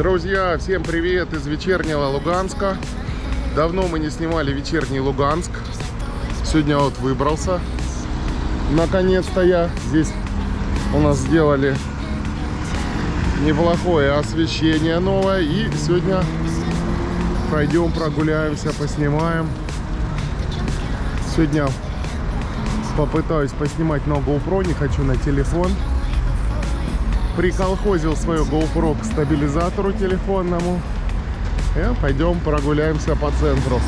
Друзья, всем привет из вечернего Луганска. Давно мы не снимали вечерний Луганск. Сегодня вот выбрался. Наконец-то я. Здесь у нас сделали неплохое освещение новое. И сегодня пройдем, прогуляемся, поснимаем. Сегодня попытаюсь поснимать на GoPro, не хочу на телефон. Приколхозил свое GoPro к стабилизатору телефонному. И пойдем прогуляемся по центру.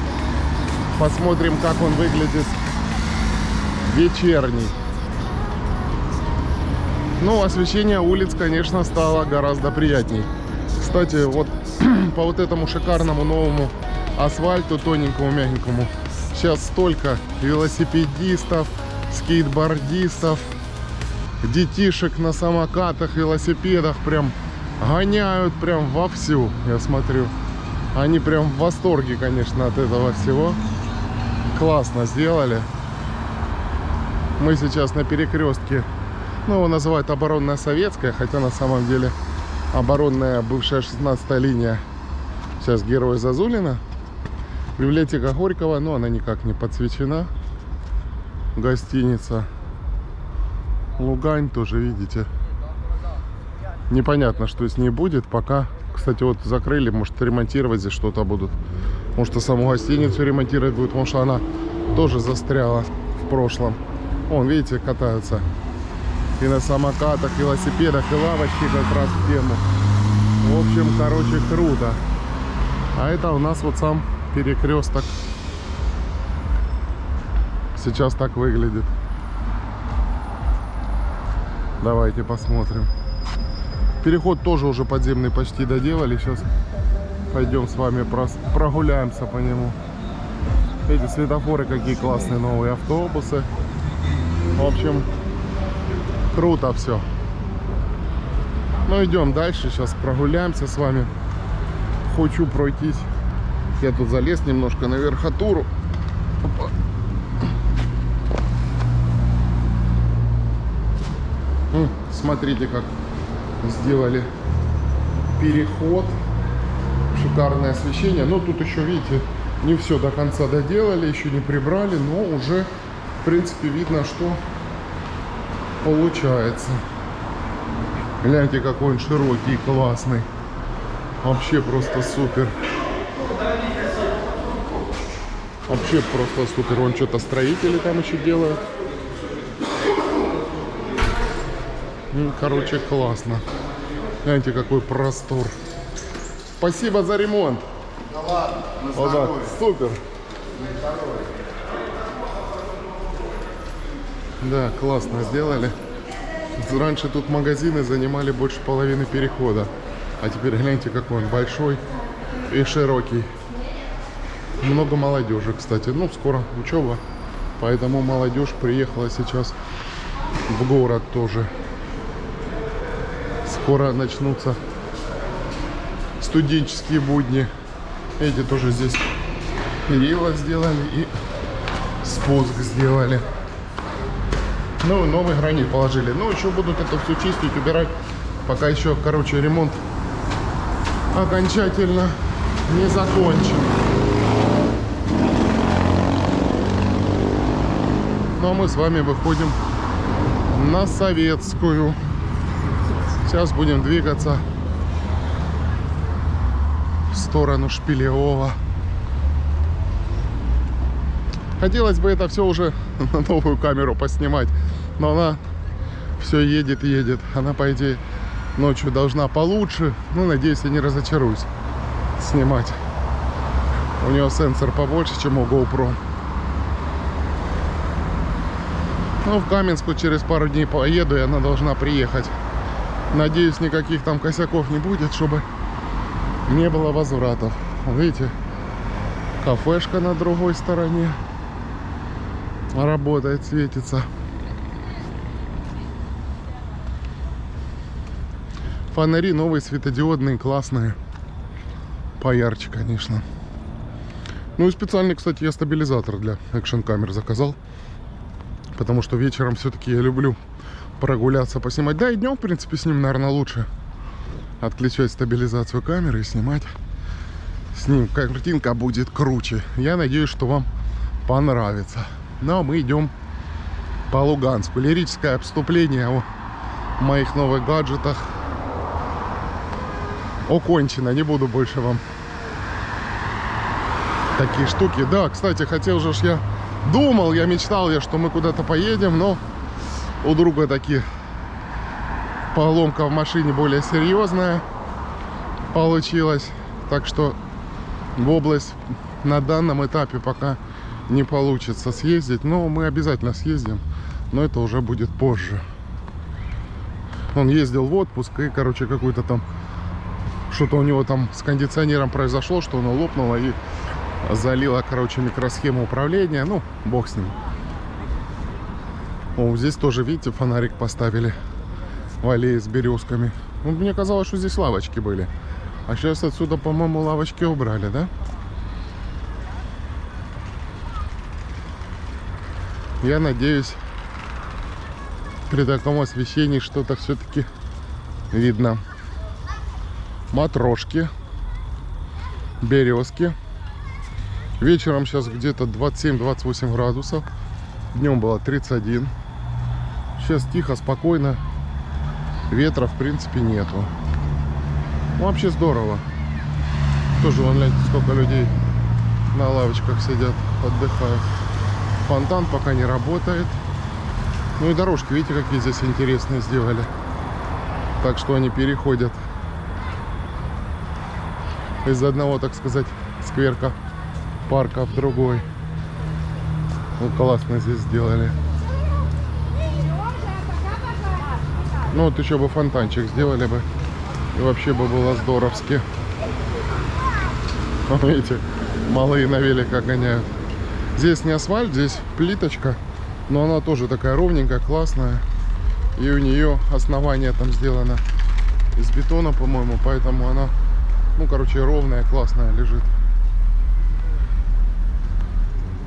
Посмотрим, как он выглядит вечерний. Ну, освещение улиц, конечно, стало гораздо приятней. Кстати, вот по вот этому шикарному новому асфальту, тоненькому, мягенькому, сейчас столько велосипедистов, скейтбордистов, детишек на самокатах, велосипедах прям гоняют прям вовсю, я смотрю. Они прям в восторге, конечно, от этого всего. Классно сделали. Мы сейчас на перекрестке, ну, его называют оборонная советская, хотя на самом деле оборонная бывшая 16-я линия. Сейчас Героя Зазулина. Библиотека Горького, но она никак не подсвечена. Гостиница Лугань тоже, видите. Непонятно, что с ней будет пока. Кстати, вот закрыли, может, ремонтировать здесь что-то будут. Может, и саму гостиницу ремонтировать будут, потому что она тоже застряла в прошлом. Вон, видите, катаются и на самокатах, велосипедах, и лавочки как раз в тему. В общем, короче, круто. А это у нас вот сам перекресток. Сейчас так выглядит. Давайте посмотрим. Переход тоже уже подземный почти доделали. Сейчас пойдем с вами прогуляемся по нему. Эти светофоры какие классные, новые автобусы. В общем, круто все. Ну, идем дальше. Сейчас прогуляемся с вами. Хочу пройтись. Я тут залез немножко на верхотуру. Опа. Смотрите, как сделали переход. Шикарное освещение. Но тут еще, видите, не все до конца доделали, еще не прибрали, но уже, в принципе, видно, что получается. Гляньте, какой он широкий и классный. Вообще просто супер. Вообще просто супер. Вон что-то строители там еще делают. Короче, классно. Гляньте, какой простор. Спасибо за ремонт. Да ладно, на вот так. Супер. Да, классно сделали. Раньше тут магазины занимали больше половины перехода. А теперь гляньте, какой он большой и широкий. Много молодежи, кстати. Ну, скоро учеба. Поэтому молодежь приехала сейчас в город тоже. Скоро начнутся студенческие будни. Эти тоже здесь перила сделали и спуск сделали. Ну, новый гранит положили. Ну, еще будут это все чистить, убирать. Пока еще, короче, ремонт окончательно не закончен. Ну, а мы с вами выходим на Советскую. Сейчас будем двигаться в сторону Шпилевого. Хотелось бы это все уже на новую камеру поснимать, но она все едет и едет. Она, по идее, ночью должна получше. Ну, надеюсь, я не разочаруюсь снимать. У нее сенсор побольше, чем у GoPro. Ну, в Каменску через пару дней поеду, и она должна приехать. Надеюсь, никаких там косяков не будет, чтобы не было возвратов. Видите, кафешка на другой стороне работает, светится. Фонари новые, светодиодные, классные. Поярче, конечно. Ну и специальный, кстати, я стабилизатор для экшн-камер заказал. Потому что вечером все-таки я люблю прогуляться, поснимать. Да, и днем, в принципе, с ним, наверное, лучше. отключать стабилизацию камеры и снимать. С ним картинка будет круче. Я надеюсь, что вам понравится. Но мы идем по Луганску. Лирическое обступление о моих новых гаджетах окончено. Не буду больше вам такие штуки. Да, кстати, хотел же я думал, я мечтал, что мы куда-то поедем, но у друга такие поломка в машине более серьезная получилась. Так что в область на данном этапе пока не получится съездить. Но мы обязательно съездим. Но это уже будет позже. Он ездил в отпуск и, короче, какой-то там... Что-то у него там с кондиционером произошло, что оно лопнуло и залило, короче, микросхему управления. Ну, бог с ним. О, здесь тоже, видите, фонарик поставили в аллее с березками. Ну, мне казалось, что здесь лавочки были. А сейчас отсюда, по-моему, лавочки убрали, да? Я надеюсь, при таком освещении что-то все-таки видно. Матрошки, березки. Вечером сейчас где-то 27-28 градусов. Днем было 31. Сейчас тихо, спокойно. Ветра, в принципе, нету. Вообще здорово. Тоже, вон, гляньте, сколько людей на лавочках сидят, отдыхают. Фонтан пока не работает. Ну и дорожки, видите, какие здесь интересные сделали. Так что они переходят из одного, так сказать, скверка, парка в другой. Вот классно здесь сделали. Ну вот еще бы фонтанчик сделали бы. И вообще бы было здоровски. Видите, малые на великах гоняют. Здесь не асфальт, здесь плиточка. Но она тоже такая ровненькая, классная. И у нее основание там сделано из бетона, по-моему. Поэтому она, ну, короче, ровная, классная лежит.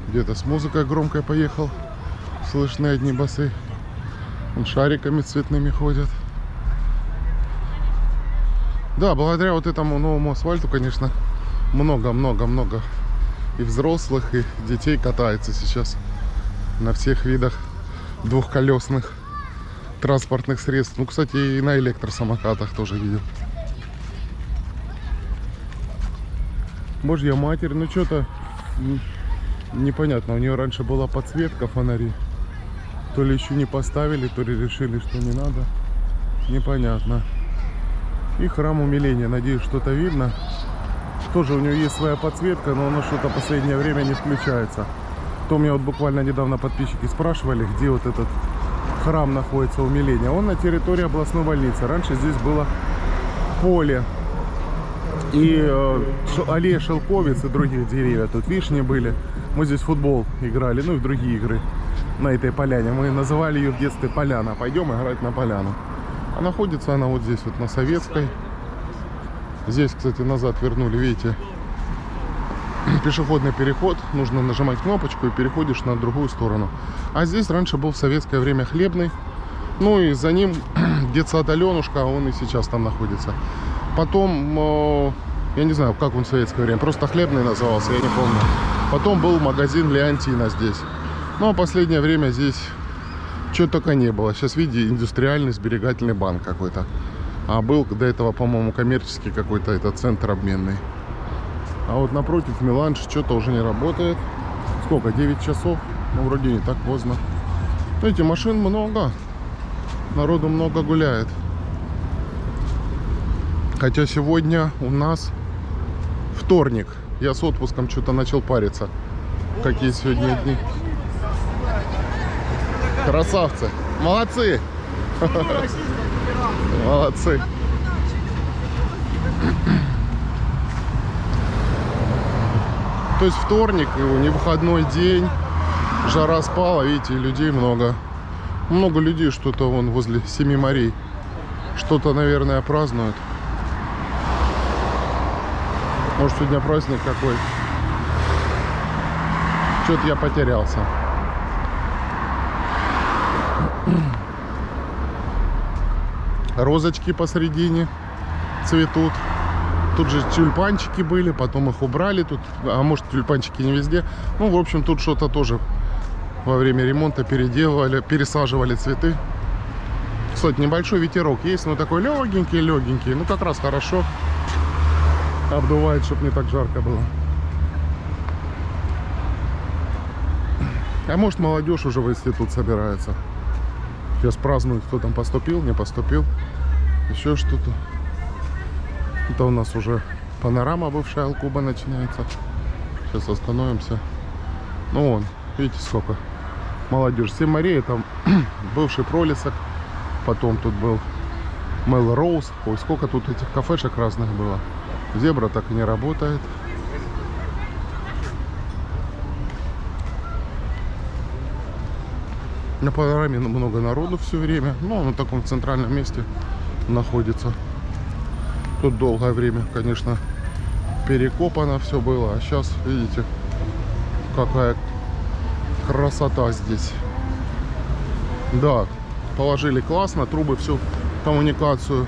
Где-то с музыкой громкой поехал. Слышны одни басы. Вон шариками цветными ходят. Да, благодаря вот этому новому асфальту, конечно, много-много-много и взрослых, и детей катается сейчас на всех видах двухколесных транспортных средств. Ну, кстати, и на электросамокатах тоже видел. Божья Матерь, ну что-то непонятно. У нее раньше была подсветка фонарей. То ли еще не поставили, то ли решили, что не надо. Непонятно. И храм умиления. Надеюсь, что-то видно. Тоже у нее есть своя подсветка, но она что-то в последнее время не включается. То меня вот буквально недавно подписчики спрашивали, где вот этот храм находится умиления. Он на территории областной больницы. Раньше здесь было поле. И аллея шелковиц и других деревьев. Тут вишни были. Мы здесь в футбол играли, ну и в другие игры на этой поляне. Мы называли ее в детстве Поляна. Пойдем играть на поляну. А находится она вот здесь, вот на Советской. Здесь, кстати, назад вернули, видите, пешеходный переход. Нужно нажимать кнопочку и переходишь на другую сторону. А здесь раньше был в советское время хлебный. Ну и за ним детсад Аленушка, он и сейчас там находится. Потом, я не знаю, как он в советское время, просто хлебный назывался, я не помню. Потом был магазин Леонтина здесь. Ну а последнее время здесь чего только не было. Сейчас, видите, индустриальный сберегательный банк какой-то. А был до этого, по-моему, коммерческий какой-то этот центр обменный. А вот напротив Меланж что-то уже не работает. Сколько? 9 часов? Ну, вроде не так поздно. Видите, машин много. Народу много гуляет. Хотя сегодня у нас вторник. Я с отпуском что-то начал париться. Какие сегодня дни. Красавцы. Молодцы. Молодцы. То есть вторник, не выходной день. Жара спала, видите, людей много. Много людей что-то вон возле Семи морей. Что-то, наверное, празднуют. Может, сегодня праздник какой. Что-то я потерялся. Розочки посередине. цветут. Тут же тюльпанчики были, потом их убрали. Тут, а может, тюльпанчики не везде. Ну, в общем, тут что-то тоже во время ремонта переделывали, пересаживали цветы. Кстати, небольшой ветерок есть, но такой легенький. Ну, как раз хорошо обдувает, чтобы не так жарко было. А может, молодежь уже в институт собирается. Сейчас празднуют, кто там поступил, не поступил. Еще что-то. Это у нас уже панорама бывшая Алкуба начинается. Сейчас остановимся. Ну вон, видите сколько молодежь. Сен-Мария, там бывший Пролесок. Потом тут был Мелроуз. Ой, сколько тут этих кафешек разных было. Зебра так и не работает. На панораме много народу все время. Ну, на таком центральном месте находится. Тут долгое время, конечно, перекопано все было. А сейчас, видите, какая красота здесь. Да, положили классно. Трубы, всю коммуникацию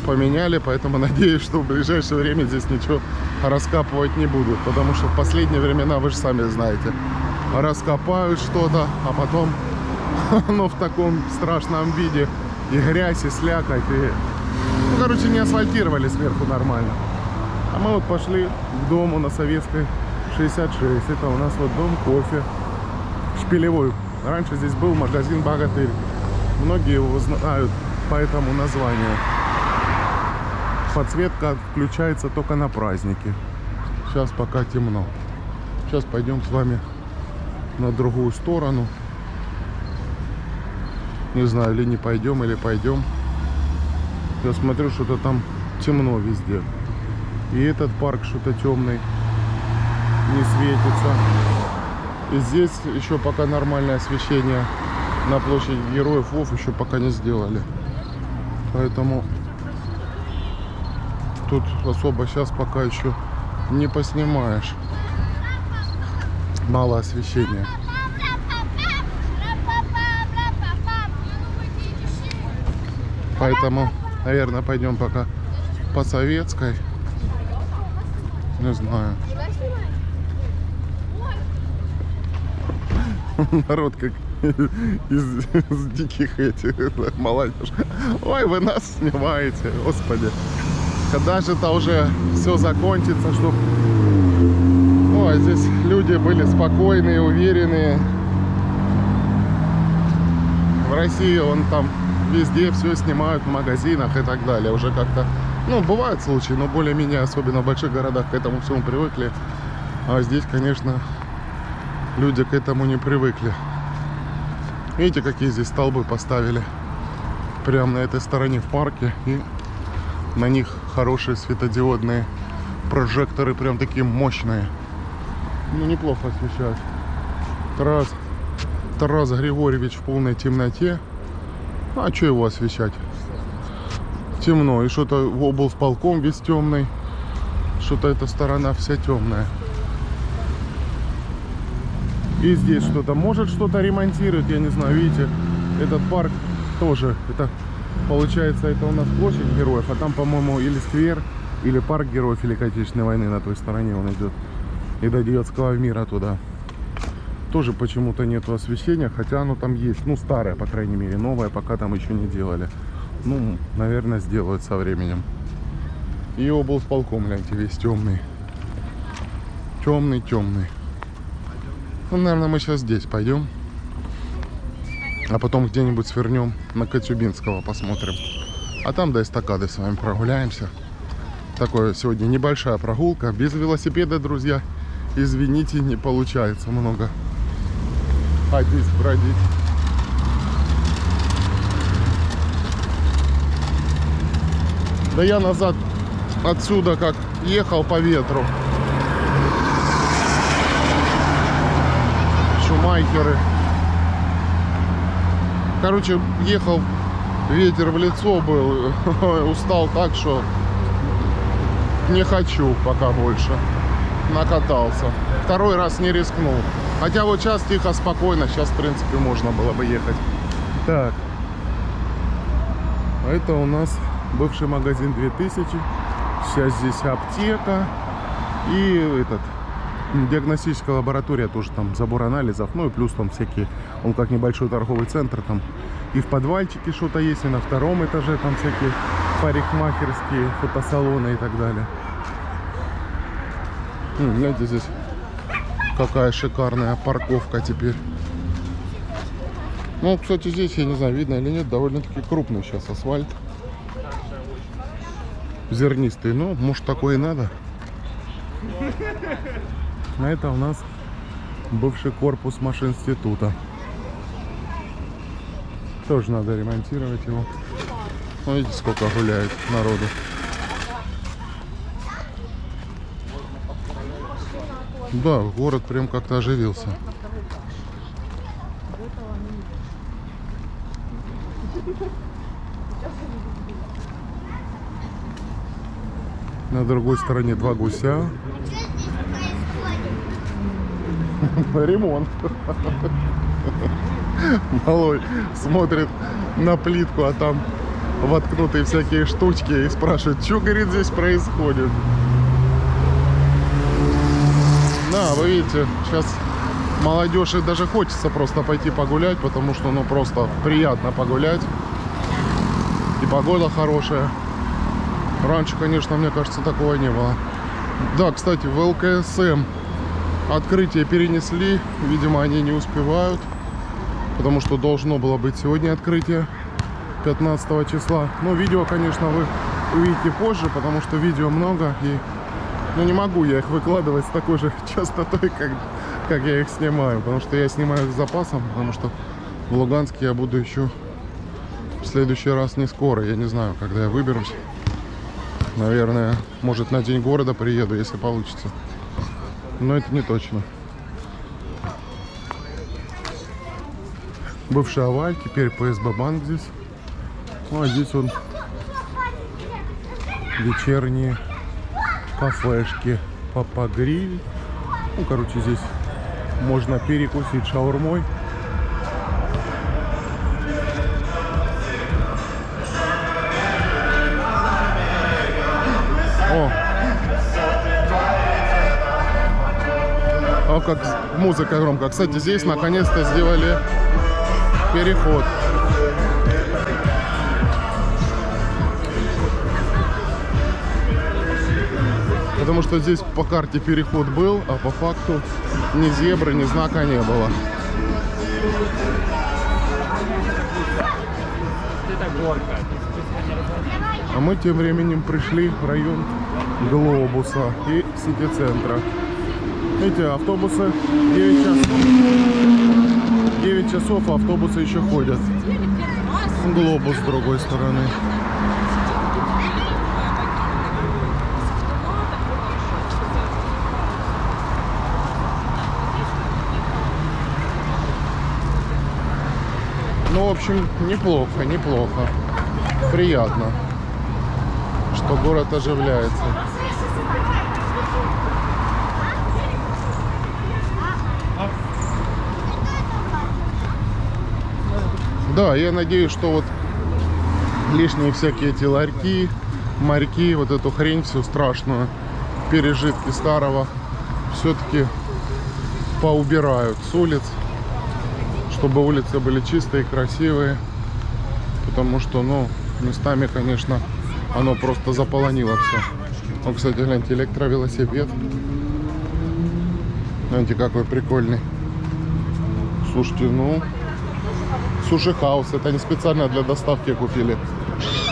поменяли. Поэтому надеюсь, что в ближайшее время здесь ничего раскапывать не будут. Потому что в последние времена, вы же сами знаете, раскопают что-то, а потом оно в таком страшном виде. И грязь, и слякоть, и... Ну, короче, не асфальтировали сверху нормально. А мы вот пошли к дому на Советской 66. Это у нас вот дом кофе. Шпилевой. Раньше здесь был магазин «Богатырь». Многие его знают по этому названию. Подсветка включается только на праздники. Сейчас пока темно. Сейчас пойдем с вами на другую сторону. Не знаю, или не пойдем, или пойдем. Я смотрю, что-то там темно везде. И этот парк что-то темный, не светится. И здесь еще пока нормальное освещение на площади Героев Вов еще пока не сделали. Поэтому тут особо сейчас пока еще не поснимаешь. Мало освещения. Поэтому, наверное, пойдем пока по Советской. Не знаю. Народ как из диких этих, молодежь. Ой, вы нас снимаете, господи. Когда же это уже все закончится, чтобы... Ой, здесь люди были спокойные, уверенные. В России он там везде все снимают, в магазинах и так далее. Уже как-то, ну, бывают случаи, но более-менее, особенно в больших городах, к этому всему привыкли. А здесь, конечно, люди к этому не привыкли. Видите, какие здесь столбы поставили? Прямо на этой стороне в парке. И на них хорошие светодиодные прожекторы, прям такие мощные. Ну, неплохо освещают. Тарас Григорьевич в полной темноте. А что его освещать? Темно. И что-то облсполком весь темный. Что-то эта сторона вся темная. И здесь что-то, может, что-то ремонтируют, я не знаю, видите, этот парк тоже, это получается, это у нас площадь Героев, а там, по-моему, или сквер, или парк Героев Великой Отечественной войны, на той стороне он идет, и до Детского мира туда. Тоже почему-то нету освещения, хотя оно там есть, ну, старое, по крайней мере, новое пока там еще не делали. Ну, наверное, сделают со временем. И облсполком, гляньте, весь темный. Темный. Ну, наверное, мы сейчас здесь пойдем. А потом где-нибудь свернем на Коцюбинского, посмотрим. А там до эстакады с вами прогуляемся. Такое сегодня небольшая прогулка. Без велосипеда, друзья. Извините, не получается много ходить, бродить. Да я назад отсюда как ехал по ветру. Шумахеры. Короче, ехал, ветер в лицо был. Устал так, что не хочу пока больше. Накатался. Второй раз не рискнул. Хотя вот сейчас тихо, спокойно. Сейчас, в принципе, можно было бы ехать. Так. Это у нас бывший магазин 2000. Сейчас здесь аптека и диагностическая лаборатория, тоже там забор анализов, ну и плюс там всякие, он как небольшой торговый центр, там и в подвальчике что-то есть, и на втором этаже там всякие парикмахерские, фотосалоны и так далее. Гляньте, здесь какая шикарная парковка теперь. Ну, кстати, здесь, я не знаю, видно или нет, довольно-таки крупный сейчас асфальт. Зернистый, ну, может, такое и надо. А это у нас бывший корпус машинститута. Тоже надо ремонтировать его. Ну, видите, сколько гуляет народу. Да, город прям как-то оживился. На другой стороне два гуся. Ремонт. Малой смотрит на плитку, а там воткнутые всякие штучки и спрашивает, что, говорит, здесь происходит. Да, вы видите, сейчас молодежь и даже хочется просто пойти погулять, потому что, ну, просто приятно погулять. И погода хорошая. Раньше, конечно, мне кажется, такого не было. Да, кстати, в ЛКСМ открытие перенесли. Видимо, они не успевают, потому что должно было быть сегодня открытие 15 числа. Но видео, конечно, вы увидите позже, потому что видео много. И ну, не могу я их выкладывать с такой же частотой, как я их снимаю. Потому что я снимаю с запасом, потому что в Луганске я буду еще в следующий раз не скоро. Я не знаю, когда я выберусь. Наверное, может, на День города приеду, если получится. Но это не точно. Бывший Аваль, теперь ПСБ банк здесь. Ну, а здесь он вечерние кафешки. Папа Гриль. Ну, короче, здесь можно перекусить шаурмой. О, как музыка громко. Кстати, здесь наконец-то сделали переход. Потому что здесь по карте переход был, а по факту ни зебры, ни знака не было. А мы тем временем пришли в район Глобуса и сити-центра. Видите, автобусы 9 часов. 9 часов, а автобусы еще ходят. Глобус с другой стороны. Ну, в общем, неплохо, неплохо. Приятно, что город оживляется. Да, я надеюсь, что вот лишние всякие эти ларьки, морьки, вот эту хрень всю страшную, пережитки старого, все-таки поубирают с улиц, чтобы улицы были чистые, красивые, потому что, ну, местами, конечно, оно просто заполонило все. Ну, кстати, гляньте, электровелосипед. Гляньте, какой прикольный. Слушайте, ну, суши-хаус, это не специально для доставки купили.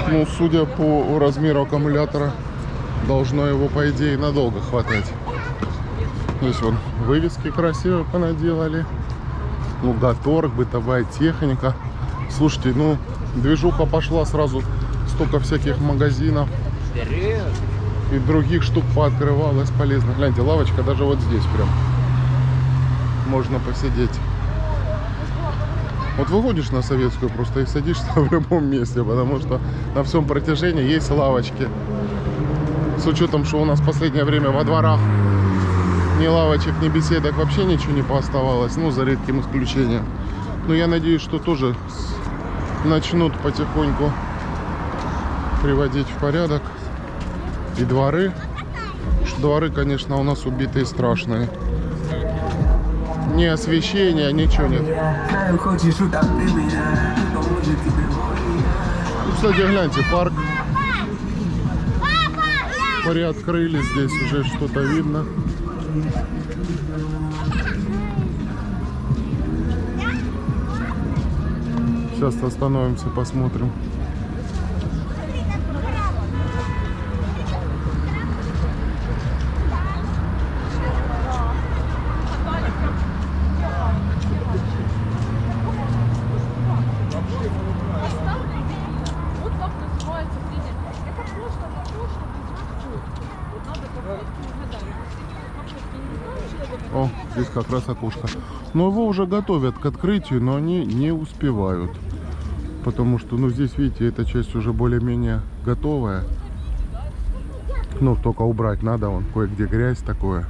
Ну, судя по размеру аккумулятора, должно его, по идее, надолго хватать. Здесь вон вывески красиво понаделали. Лугаторг, бытовая техника. Слушайте, ну, движуха пошла сразу, столько всяких магазинов и других штук пооткрывалось полезно. Гляньте, лавочка даже вот здесь прям. Можно посидеть. Вот выходишь на Советскую просто и садишься в любом месте, потому что на всем протяжении есть лавочки. С учетом, что у нас в последнее время во дворах ни лавочек, ни беседок, вообще ничего не пооставалось, ну, за редким исключением. Но я надеюсь, что тоже начнут потихоньку приводить в порядок. И дворы. Дворы, конечно, у нас убитые страшные. Ни освещения, ничего нет. И, кстати, гляньте, парк приоткрыли, здесь уже что-то видно. Сейчас остановимся, посмотрим. О, здесь как раз окошко. Но его уже готовят к открытию, но они не успевают. Потому что, ну, здесь, видите, эта часть уже более-менее готовая. Ну, только убрать надо, вон, кое-где грязь такое.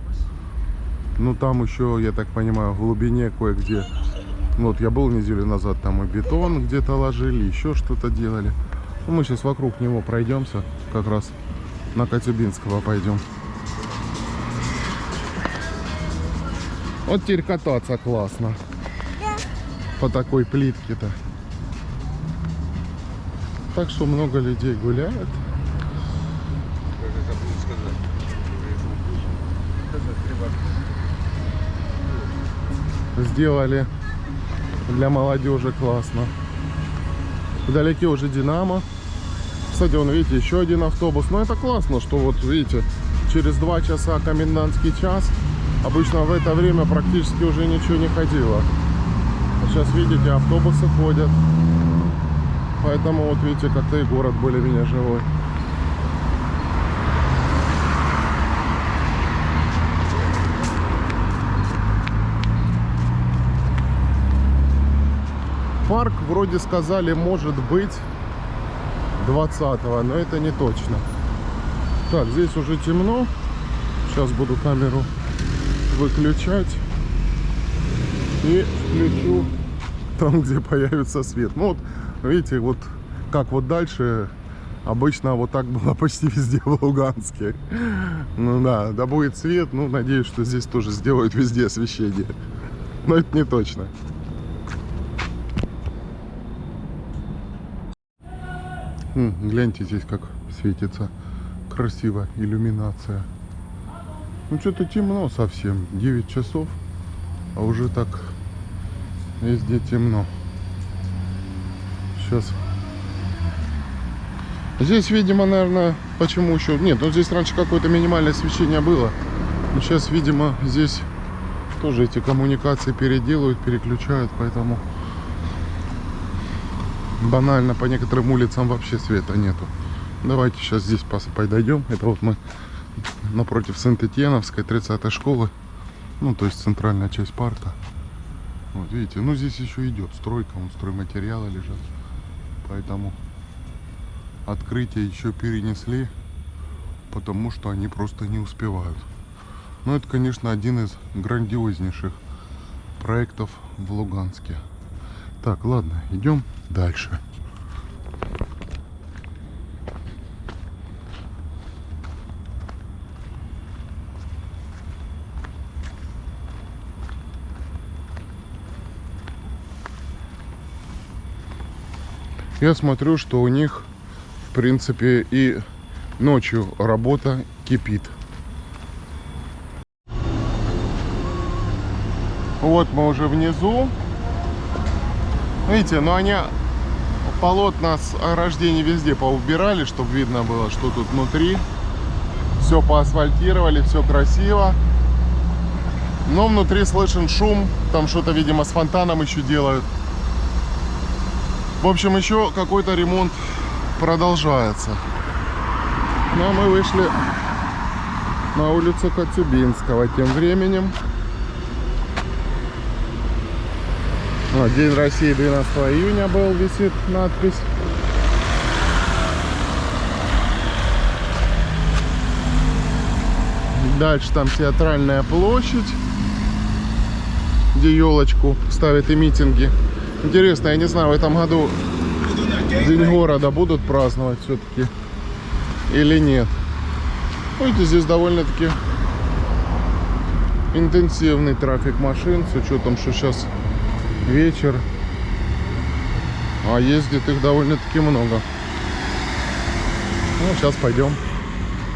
Ну, там еще, я так понимаю, в глубине кое-где. Вот, я был неделю назад, там и бетон где-то ложили, еще что-то делали. Ну, мы сейчас вокруг него пройдемся, как раз на Коцюбинского пойдем. Вот теперь кататься классно. По такой плитке-то. Так что много людей гуляет. Сделали для молодежи классно. Вдалеке уже Динамо. Кстати, вон, видите, еще один автобус. Но это классно, что вот, видите, через 2 часа комендантский час. Обычно в это время практически уже ничего не ходило. А сейчас, видите, автобусы ходят. Поэтому, вот видите, как-то и город более-менее живой. Парк, вроде сказали, может быть 20-го, но это не точно. Так, здесь уже темно. Сейчас буду камеру выключать и включу там, где появится свет. Ну вот, видите, вот как вот дальше, обычно вот так было почти везде в Луганске. Ну да, да будет свет, ну надеюсь, что здесь тоже сделают везде освещение. Но это не точно. Гляньте здесь, как светится красиво иллюминация. Ну что-то темно совсем, 9 часов, а уже так везде темно. Сейчас. Здесь, видимо, наверное, почему еще... Нет, ну здесь раньше какое-то минимальное освещение было. Но сейчас, видимо, здесь тоже эти коммуникации переделывают, переключают, поэтому банально по некоторым улицам вообще света нету. Давайте сейчас здесь подойдем. Это вот мы напротив Сент-Этьеновской 30-й школы. Ну, то есть центральная часть парка. Вот видите, ну здесь еще идет стройка, вон стройматериалы лежат. Поэтому открытие еще перенесли, потому что они просто не успевают. Но это, конечно, один из грандиознейших проектов в Луганске. Так, ладно, идем дальше. Я смотрю, что у них, в принципе, и ночью работа кипит. Вот мы уже внизу. Видите, но они полотна с ограждений везде поубирали, чтобы видно было, что тут внутри. Все поасфальтировали, все красиво. Но внутри слышен шум. Там что-то, видимо, с фонтаном еще делают. В общем, еще какой-то ремонт продолжается. Ну а мы вышли на улицу Коцюбинского тем временем. День России 12 июня был, висит надпись. Дальше там Театральная площадь, где елочку ставят и митинги. Интересно, я не знаю, в этом году День города будут праздновать все-таки или нет. Видите, здесь довольно-таки интенсивный трафик машин, с учетом, что сейчас вечер, а ездит их довольно-таки много. Ну, сейчас пойдем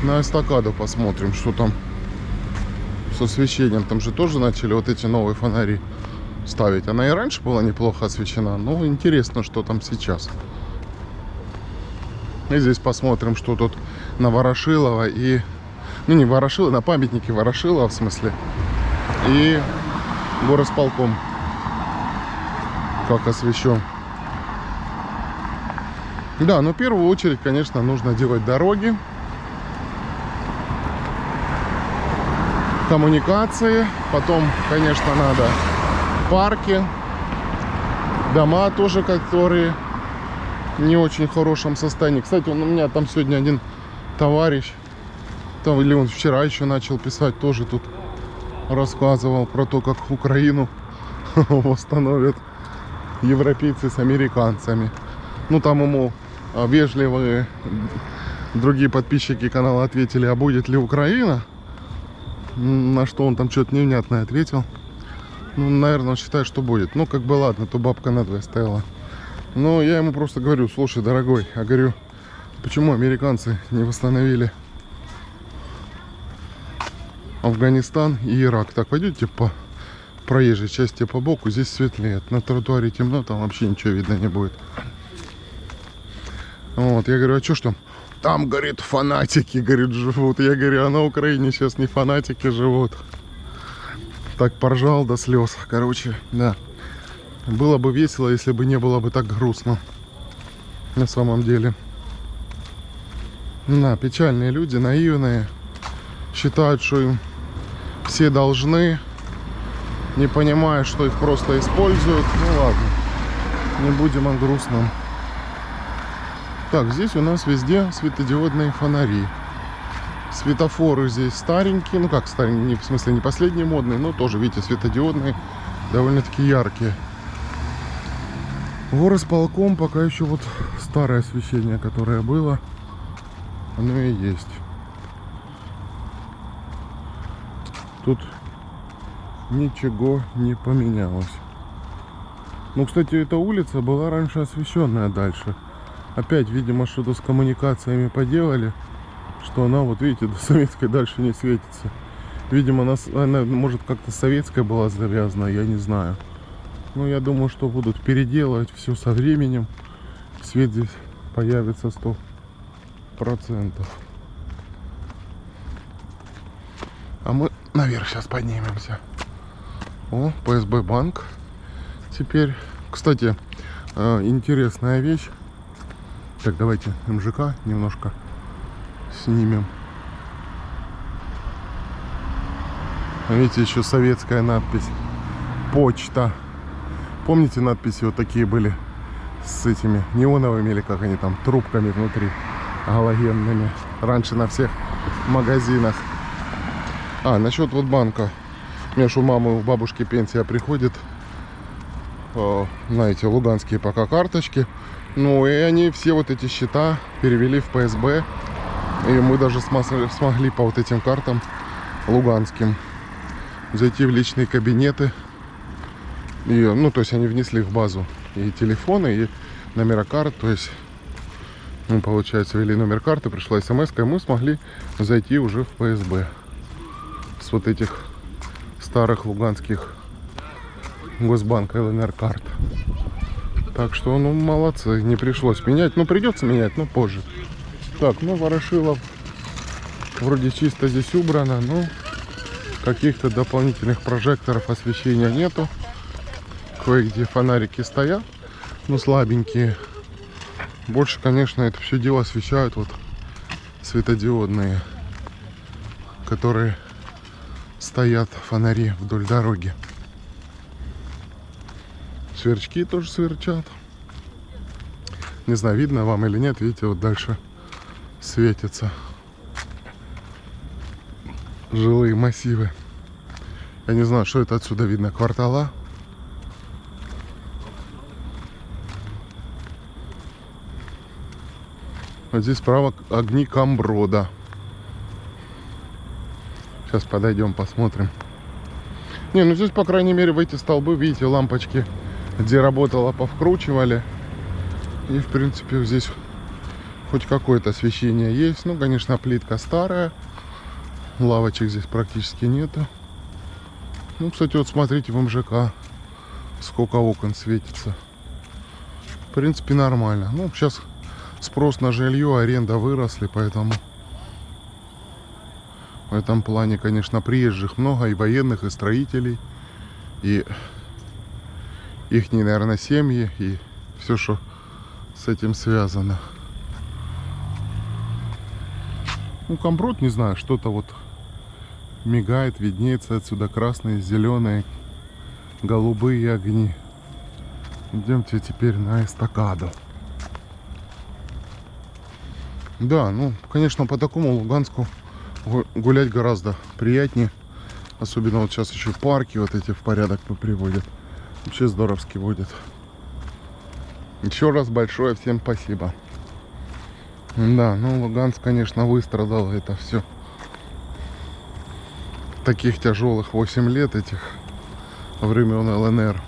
на эстакаду посмотрим, что там с освещением. Там же тоже начали вот эти новые фонари ставить. Она и раньше была неплохо освещена, но интересно, что там сейчас. И здесь посмотрим, что тут на Ворошилова и... Ну, не Ворошилова, на памятнике Ворошилова, в смысле. И горосполком. Как освещен. Да, но в первую очередь, конечно, нужно делать дороги. Коммуникации. Потом, конечно, надо парки. Дома тоже, которые не очень хорошем состоянии. Кстати, у меня там сегодня один товарищ, там, или он вчера еще начал писать, тоже тут рассказывал про то, как Украину восстановят европейцы с американцами. Ну, там ему вежливые другие подписчики канала ответили, а будет ли Украина? На что он там что-то невнятное ответил. Ну, наверное, он считает, что будет. Ну, как бы ладно, то бабка надвое стояла. Но я ему просто говорю: слушай, дорогой, я говорю, почему американцы не восстановили Афганистан и Ирак? Так, пойдете по проезжей части по боку, здесь светлеет. На тротуаре темно, там вообще ничего видно не будет. Вот, я говорю, а что ж там? Там, говорит, фанатики, говорит, живут. Я говорю, а на Украине сейчас не фанатики живут. Так поржал до слез. Короче, да. Было бы весело, если бы не было бы так грустно. На самом деле. Да, печальные люди, наивные. Считают, что им все должны. Не понимая, что их просто используют. Ну ладно. Не будем о грустном. Так, здесь у нас везде светодиодные фонари. Светофоры здесь старенькие. Ну как старенькие, в смысле не последние модные, но тоже, видите, светодиодные. Довольно-таки яркие. Горосполком пока еще вот старое освещение, которое было, оно и есть. Тут ничего не поменялось. Ну, кстати, эта улица была раньше освещенная дальше. Опять, видимо, что-то с коммуникациями поделали, что она, вот видите, до Советской дальше не светится. Видимо, она может, как-то советская была завязана, я не знаю. Ну, я думаю, что будут переделывать все со временем. Свет здесь появится 100%. А мы наверх сейчас поднимемся. О, ПСБ банк. Теперь, кстати, интересная вещь. Так, давайте МЖК немножко снимем. Видите, еще советская надпись. Почта. Помните, надписи вот такие были с этими неоновыми, или как они там, трубками внутри, галогенными. Раньше на всех магазинах. А, насчет вот банка. У меня же у мамы, у бабушки пенсия приходит. Знаете, луганские пока карточки. Ну, и они все вот эти счета перевели в ПСБ. И мы даже смогли по вот этим картам луганским зайти в личные кабинеты. И, ну, то есть они внесли в базу и телефоны, и номера карт. То есть, ну, получается, ввели номер карты, пришла смс-ка, и мы смогли зайти уже в ПСБ с вот этих старых луганских Госбанка ЛНР карт. Так что, ну, молодцы, не пришлось менять. Ну, придется менять, но позже. Так, ну, Ворошилов вроде чисто здесь убрано, но каких-то дополнительных прожекторов освещения нету. Кое-где фонарики стоят, но слабенькие. Больше, конечно, это все дело освещают вот светодиодные, которые стоят, фонари вдоль дороги. Сверчки тоже сверчат. Не знаю, видно вам или нет. Видите, вот дальше светятся жилые массивы. Я не знаю, что это отсюда видно. Квартала. Вот здесь справа огни Камброда. Сейчас подойдем, посмотрим. Не, ну здесь, по крайней мере, в эти столбы, видите, лампочки, где работала, повкручивали. И, в принципе, здесь хоть какое-то освещение есть. Ну, конечно, плитка старая. Лавочек здесь практически нету. Ну, кстати, вот смотрите, в МЖК сколько окон светится. В принципе, нормально. Ну, сейчас спрос на жилье, аренда выросли, поэтому в этом плане, конечно, приезжих много, и военных, и строителей, и их, наверное, семьи, и все, что с этим связано. Ну, Камброд, не знаю, что-то вот мигает, виднеется отсюда красные, зеленые, голубые огни. Идемте теперь на эстакаду. Да, ну, конечно, по такому Луганску гулять гораздо приятнее. Особенно вот сейчас еще парки вот эти в порядок приводят. Вообще здоровски будет. Еще раз большое всем спасибо. Да, ну Луганск, конечно, выстрадал это все. Таких тяжелых 8 лет этих времен ЛНР.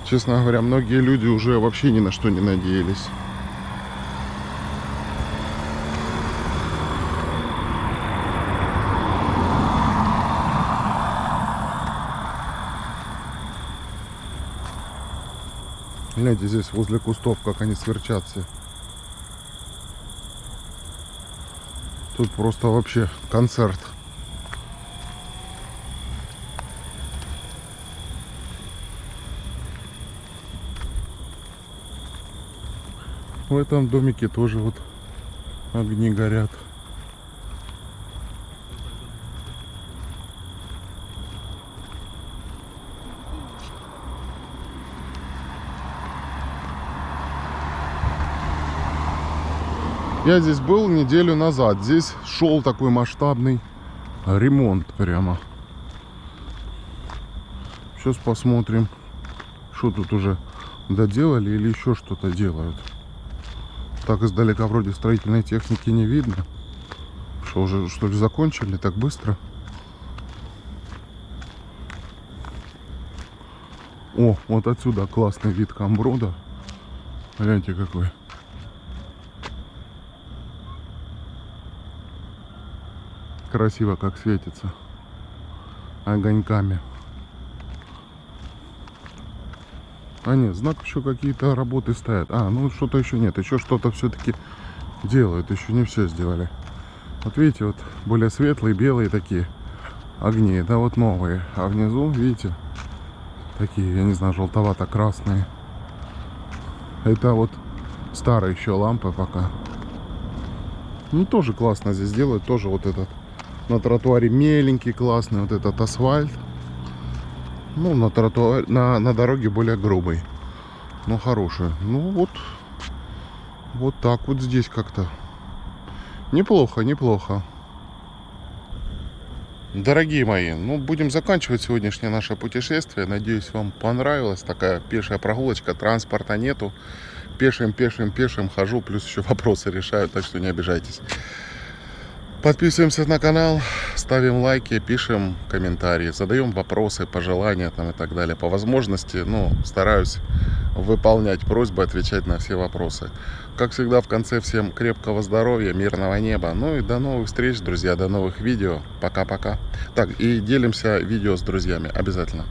Честно говоря, многие люди уже вообще ни на что не надеялись. Гляньте, здесь возле кустов, как они сверчат все. Тут просто вообще концерт. В этом домике тоже вот огни горят. Я здесь был неделю назад. Здесь шел такой масштабный ремонт прямо. Сейчас посмотрим, что тут уже доделали или еще что-то делают. Так издалека вроде строительной техники не видно. Что, уже что ли закончили так быстро? О, вот отсюда классный вид Камброда. Гляньте какой. Красиво как светится огоньками. А нет, знак еще какие-то работы стоят. А, ну что-то еще нет. Еще что-то все-таки делают. Еще не все сделали. Вот видите, вот более светлые, белые такие огни. Это вот новые. А внизу, видите, такие, я не знаю, желтовато-красные. Это вот старые еще лампы пока. Ну, тоже классно здесь делают. Тоже вот этот на тротуаре меленький, классный вот этот асфальт. Ну, на тротуаре, на дороге более грубый, но хороший. Ну, вот так вот здесь как-то. Неплохо, неплохо. Дорогие мои, ну, будем заканчивать сегодняшнее наше путешествие. Надеюсь, вам понравилась такая пешая прогулочка. Транспорта нету. Пешим хожу, плюс еще вопросы решаю, так что не обижайтесь. Подписываемся на канал, ставим лайки, пишем комментарии, задаем вопросы, пожелания там и так далее. По возможности, ну, стараюсь выполнять просьбы, отвечать на все вопросы. Как всегда, в конце всем крепкого здоровья, мирного неба. Ну и до новых встреч, друзья, до новых видео. Пока-пока. Так, и делимся видео с друзьями обязательно.